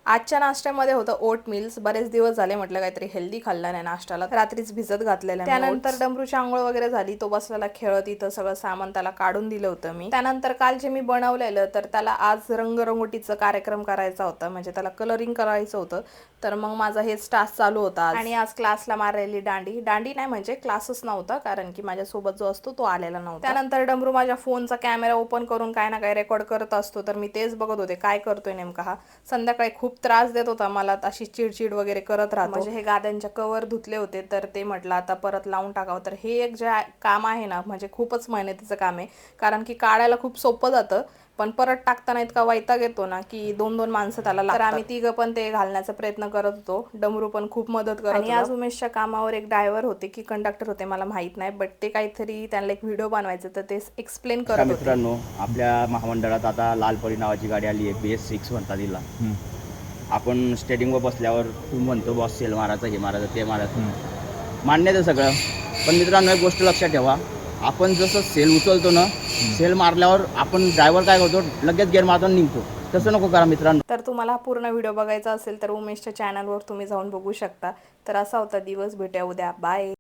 आजच्या नाश्त्यामध्ये होतं ओट मिल्स. बरेच दिवस झाले म्हटलं काहीतरी हेल्दी खाल्लं नाही नाश्त्याला, रात्रीच भिजत घातलेलं. त्यानंतर डमरूची आंघोळ वगैरे झाली, तो बसलेला खेळत. इथं सगळं सामान त्याला काढून दिलं होतं मी. त्यानंतर काल जे मी बनवलेलं, तर त्याला आज रंगरंगोटीचा कार्यक्रम करायचा होता, म्हणजे त्याला कलरिंग करायचं होतं. तर मग माझा हेच टास्क चालू होता आणि आज क्लासला मारलेली दांडी नाही म्हणजे क्लासच नव्हता, कारण की माझ्यासोबत जो असतो तो आलेला नव्हता. त्यानंतर डमरू माझ्या फोनचा कॅमेरा ओपन करून काय ना काय रेकॉर्ड करत असतो, तर मी तेच बघत होते काय करतोय नेमका हा. संध्याकाळी खूप त्रास देत होता मला, अशी चिडचिड वगैरे करत राहतो. म्हणजे हे गाद्यांच्या कवर धुतले होते, तर ते म्हटलं आता परत लावून टाकावं. तर हे एक जे काम आहे ना, म्हणजे खूपच मेहनतीचं काम आहे, कारण की काढायला खूप सोपं जातं, पण परत टाकताना इतका वैताग येतो ना की 2-2 माणसं त्याला लागतात. तर आम्ही तिघं पण ते घालण्याचा प्रयत्न करत होतो. डमरू पण खूप मदत करत होता. आणि आज उमेशच्या कामावर एक ड्रायव्हर होते की कंडक्टर होते मला माहित नाही, बट ते काहीतरी त्यांना एक व्हिडिओ बनवायचं, तर ते एक्सप्लेन करत होते. मित्रांनो, आपल्या महामंडळात आता लालपरी नावाची गाडी आली आहे, BS6 म्हणतात तिला. आपण स्टेडिंगवर बसल्यावर तू म्हणतो बॉस सेल मारायचं, हे मारायचं, ते मारायचं, मान्य आहे सगळं. पण मित्रांनो, एक गोष्ट लक्षात ठेवा, आपण जसं सेल उचलतो ना, सेल मारल्यावर आपण ड्रायव्हर काय करतो, लगेच गेअर मारतो निघतो. तसं नको करा मित्रांनो. तर तुम्हाला पूर्ण व्हिडिओ बघायचा असेल तर उमेशच्या चॅनलवर तुम्ही जाऊन बघू शकता. तर असा होता दिवस. भेटूया उद्या. बाय.